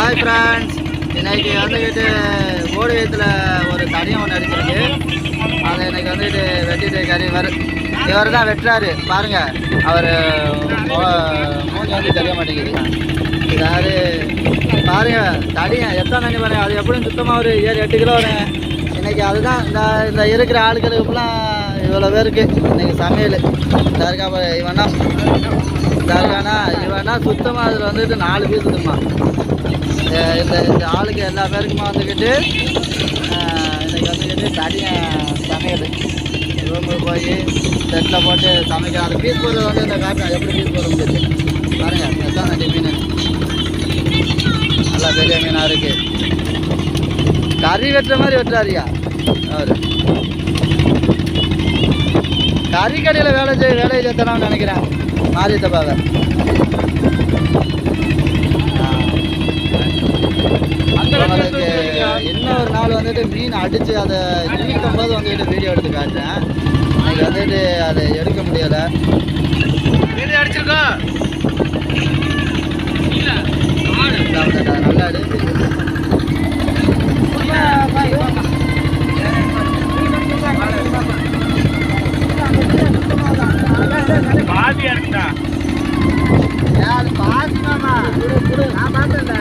Hi friends, இன்னைக்கு வந்துக்கிட்டு ஓடியத்தில் ஒரு தனியாக ஒன்று அடிச்சிருக்கு. அதை இன்னைக்கு வந்துட்டு வெட்டிட்டு கறி இவர் தான் வெட்டுறாரு பாருங்க. அவர் மூஞ்சி வந்து தெரிய மாட்டேங்குது. இதாரு பாருங்க, தனியா எத்தனை தண்ணி பாருங்க. அது எப்படியும் சுத்தமாக ஒரு 7-8 கிலோ வருங்க. இன்னைக்கு அதுதான் இந்த இருக்கிற ஆளுகளுக்குலாம் இவ்வளோ பேருக்கு இன்னைக்கு சமையல். தருக்கா இவனா சுத்தமாக அதில் வந்துட்டு 4 பீஸ் இருக்குமா. இந்த ஆளுக்கு எல்லா பேருக்குமா வந்துக்கிட்டு இன்றைக்கி வந்துக்கிட்டு தனியாக சமையல். ரூமுக்கு போய் செட்டில் போட்டு சமைக்கலாம். அந்த பீஸ் போடுறது வந்து இந்த காட்டில் எப்படி பீஸ் போட முடியுது பாருங்கள். எத்தனை நட்டி மீன், நல்லா பெரிய மீனாக இருக்குது. கறி வெட்டுற மாதிரி வெட்டுறாரியா அவர். கறிக்கடையில் வேலையை சேர்த்தனான்னு நினைக்கிறேன் மாரியத்தப்பாவை. உங்களுக்கு இன்னொரு நாள் வந்துட்டு மீன் அடித்து அதை நீக்கும்போது வந்துட்டு வீடியோ எடுத்து காட்டுறேன். இன்னைக்கு வந்துட்டு அதை எடுக்க முடியலை. மீன் அடிச்சிருக்கோம் நல்லா எடுத்து பாதியா இருக்குதா? அது பாதிமாமா நான் பார்த்தேன்ல.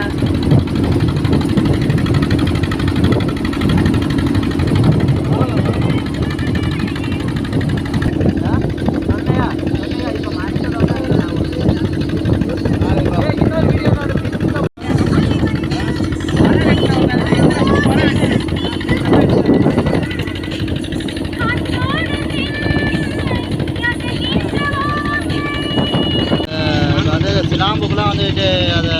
சிலாம்புக்குலாம் வந்துட்டு அதை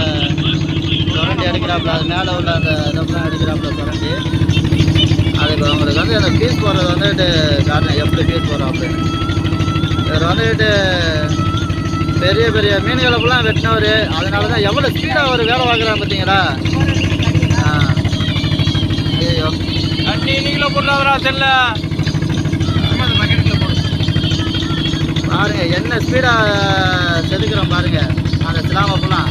சுரண்டி அடிக்கிறாப்புல, அது மேலே உள்ள அந்த இதெல்லாம் அடிக்கிறாப்புல சுரண்டி. அதுக்கு அவங்களுக்கு வந்து அந்த பீஸ் போடுறது வந்துட்டு காரணம் எப்படி பீஸ் போடுறோம் அப்படின்னு. இவர் வந்துட்டு பெரிய பெரிய மீன்களுக்கெல்லாம் வெட்டினவர். அதனால தான் எவ்வளோ ஸ்பீடாக ஒரு வேலை பார்க்குறாங்க பார்த்தீங்களா. ஐயோ நீங்கள போடுறாரா செல்ல பாருங்க என்ன ஸ்பீடாக செதுக்கிறோம் பாருங்க. அந்த சிலாமப்பெல்லாம்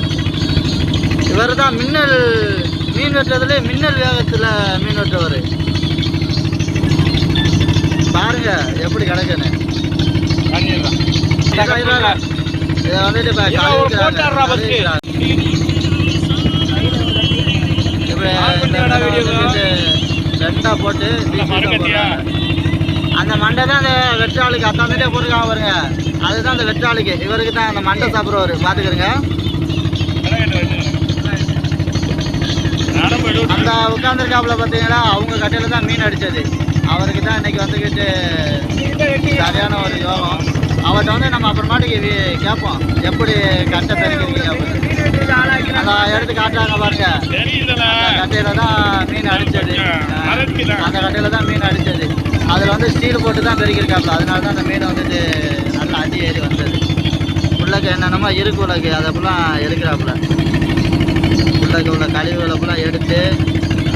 இவர் தான் மீன் வெட்டுறதுல மின்னல் வேகத்தில் மீன் வெட்டுறவர். பாருங்க எப்படி கிடக்குன்னு. இதை வந்துட்டு ரெண்டாக போட்டு அந்த மண்டை தான் அந்த வெற்றாளுக்கு அத்தாந்துட்டே போட்டுருக்காங்க பாருங்க. அதுதான் அந்த வெற்றாளுக்கு. இவருக்கு தான் அந்த மண்டை சாப்பிட்றவர். பார்த்துக்கிறங்க. அந்த உட்காந்துருக்காப்புல பார்த்தீங்கன்னா அவங்க கட்டையில் தான் மீன் அடித்தது. அவருக்கு தான் இன்னைக்கு வந்துக்கிட்டு சரியான ஒரு யோகம். அவர்கிட்ட வந்து நம்ம அப்புறமாட்டுக்கு கேட்போம் எப்படி கட்டை தெரிவிக்கிறீங்க அப்படின்னு. அதை எடுத்து காட்டுறாங்க பாருங்க. கட்டையில் தான் மீன் அடித்தது. அந்த கட்டையில் தான் மீன் அடித்தது. அதில் வந்து ஸ்டீல் போட்டு தான் பெருக்கிருக்காப்புல. அதனால தான் அந்த மீன் வந்துட்டு நல்லா அடி ஏறி வந்தது. உள்ளக்கு என்னென்னமோ இருக்கு உள்ளக்கு அதெல்லாம் எடுக்கிறாப்புல. உள்ளக்கு உள்ள கழிவுகளை ஃபுல்லாக எடுத்து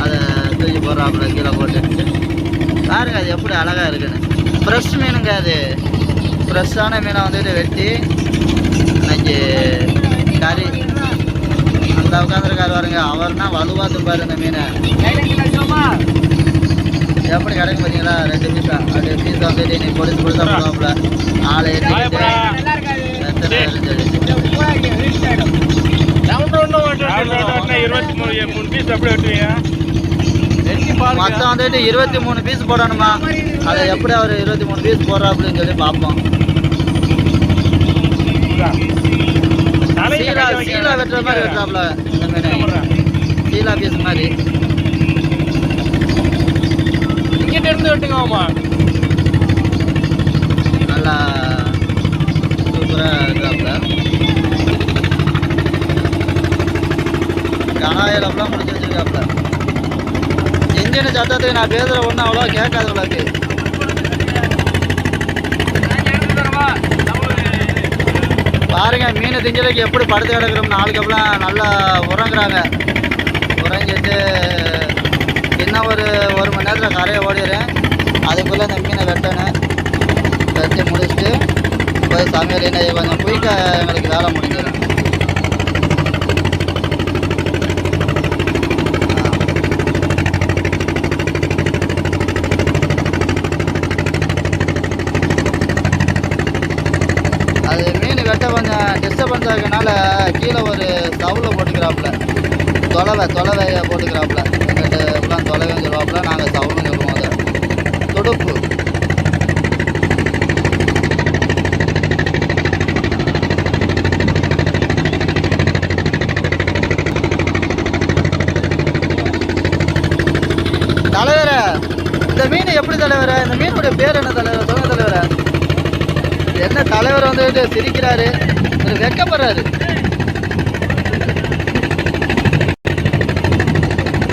அதை தூக்கி போடுறாப்புல கீழே போட்டு. பாருங்க அது எப்படி அழகாக இருக்குன்னு. ஃப்ரெஷ் மீனுங்க அது. ஃப்ரெஷ்ஷான மீனை வந்துட்டு வெட்டி இன்னைக்கு கறி. அந்த உட்காந்துருக்காரு பாருங்க. அவர்னா வலுவாக துப்பாரு இந்த மீனை. எப்படி கிடைக்கும் பார்த்தீங்களா? 2 பீஸா. அது பீஸா வந்துட்டு இன்னைக்கு பொடிசா போடுவாப்புல. ஆளை மொத்தம் வந்துட்டு 23 பீஸ் போடணுமா. அதை எப்படி அவர் 23 பீஸ் போடுறா அப்படின்னு சொல்லி பார்ப்போம். சீலா வெட்டுற மாதிரி வெட்டுறாப்புல இந்த மீன். சீலா பீஸ் மாதிரி இங்கிட்ட இருந்து வெட்டுங்கம்மா. நல்லா சூப்பராக இருக்காப்புல. கனாயிலப்பெல்லாம் முடிச்சு வச்சிருக்காப்புல. இன்ஜின் சத்தத்துக்கு நான் பேசுகிற ஒன்றும் அவ்வளோ கேட்காது உள்ளக்கு. பாருங்க மீன் திங்கிறதுக்கு எப்படி படுத்து கிடக்குறோம்னு ஆளுக்கப்பெல்லாம் நல்லா உறங்குறாங்க. உறங்கிட்டு இன்னும் ஒரு மணி நேரத்தில் கரையை ஓடிடுறேன். அதுக்குள்ளே இந்த மீனை வெட்டணும். வெட்டி முடிச்சுட்டு போய் சமையல் என்ன கொஞ்சம் குயிக்காக எங்களுக்கு வேலை முடிஞ்சிடும். பெருசாக இருக்கனால கீழே ஒரு சவுளை போட்டுக்கிறாப்புல, தொலைவையை போட்டுக்கிறாப்புல. எங்கிட்ட ஃபுல்லாக தொலைவைன்னு சொல்லுவாப்புல, நாங்கள் சவுளுன்னு சொல்லுவோம். அதை துடுப்பு தலைவர. இந்த மீன் எப்படி தலைவர? இந்த மீனுடைய பேர் என்ன தலைவர்? சொல்லுங்க தலைவர. என்ன தலைவர் வந்துட்டு சிரிக்கிறாரு, வெக்கப்படுறாரு.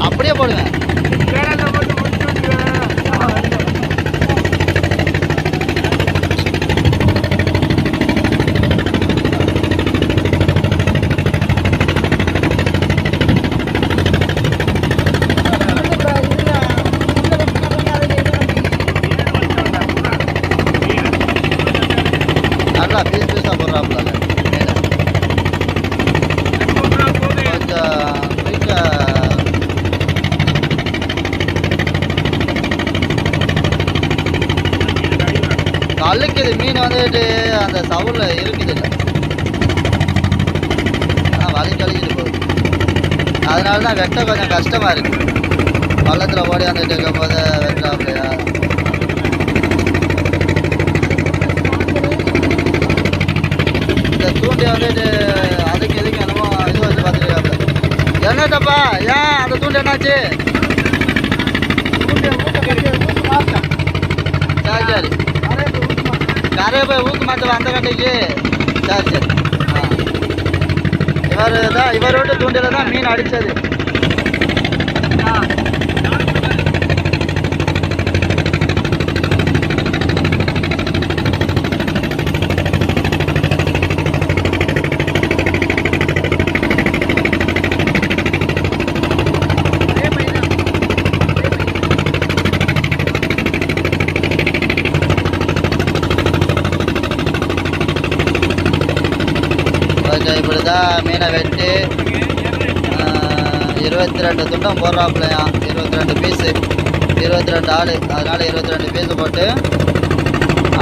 அப்படியே போடுங்க. நல்லா பீஸ் பீஸாக போடுறாப்புல. அழுக்குது மீன் வந்துட்டு அந்த சவுல இருக்குது இல்லை, வலி கழிக்கிட்டு போகுது. அதனால தான் வெட்ட கொஞ்சம் கஷ்டமாக இருக்குது. பள்ளத்தில் ஓடி வந்துட்டு இருக்கும் போது வெட்டாப்லையா. இந்த தூண்டி வந்துட்டு அதுக்கு எதுக்கு என்னமோ இது வச்சு பார்த்துருக்காப்புல. என்னட்டப்பா ஏன் அந்த தூண்டு என்னாச்சு? சரி சரி, கரையை போய் ஊக்கு மாற்றலாம் அந்த கட்டைக்கு. சரி சரி. இவரோட தூண்டில தான் மீன் அடித்தது. இப்படிதான் மீனை வெட்டி 22 துண்டம் போடுறாப்புலையா. 22 பீஸு, 22 ஆள். அதனால 22 பீஸு போட்டு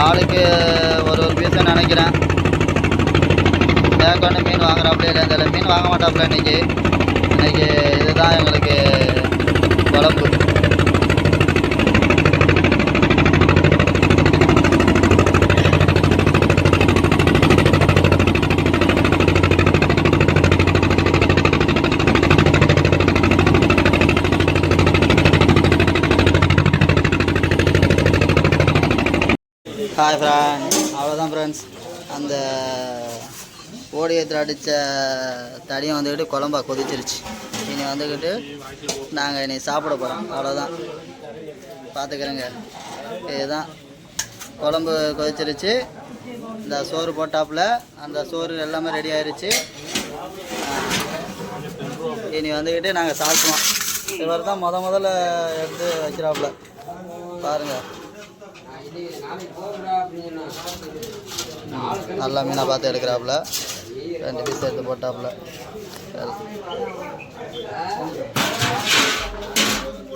ஆளுக்கு ஒரு பீஸுன்னு நினைக்கிறேன். மேற்கொண்டு மீன் வாங்குறாப்புல இல்லை, இந்த மீன் வாங்க மாட்டாப்புல இன்னைக்கு. இதுதான் எங்களுக்கு குழம்பு. ஹாய் ஃப்ரெண்ட்ஸ், அவ்வளோதான் ஃப்ரெண்ட்ஸ். அந்த ஓடியத்தில் அடித்த தடியை வந்துக்கிட்டு குழம்பா கொதிச்சிருச்சு. இனி வந்துக்கிட்டு நாங்கள் இனி சாப்பிட போகிறோம். அவ்வளோதான், பார்த்துக்கிறேங்க. இதுதான் குழம்பு கொதிச்சிருச்சு. இந்த சோறு போட்டாப்புல, அந்த சோறு எல்லாமே ரெடி ஆயிடுச்சு. இனி வந்துக்கிட்டு நாங்கள் சாப்பிடுவோம். இவர் தான் முதல்ல எடுத்து வைக்கிறாப்புல பாருங்கள். நல்லா மீனாக பார்த்து எடுக்கிறாப்புல. 2 பீஸ் எடுத்து போட்டாப்புல.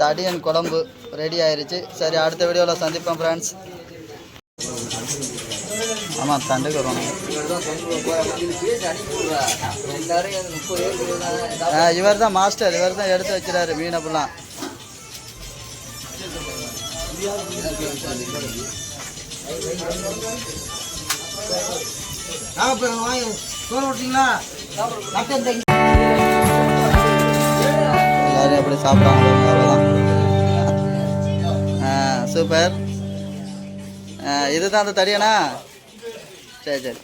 தடியன் குழம்பு ரெடி ஆயிடுச்சு. சரி, அடுத்த வீடியோவில் சந்திப்போம் ஃப்ரெண்ட்ஸ். ஆமாம், தண்டுக்கு வருவாங்க. இவர் தான் மாஸ்டர், இவர் தான் எடுத்து வைக்கிறாரு மீன். அப்படிலாம் எல்லாரும் எப்படி சாப்பிட்றாங்க. சூப்பர். இதுதான் அந்த தடியானா? சரி சரி.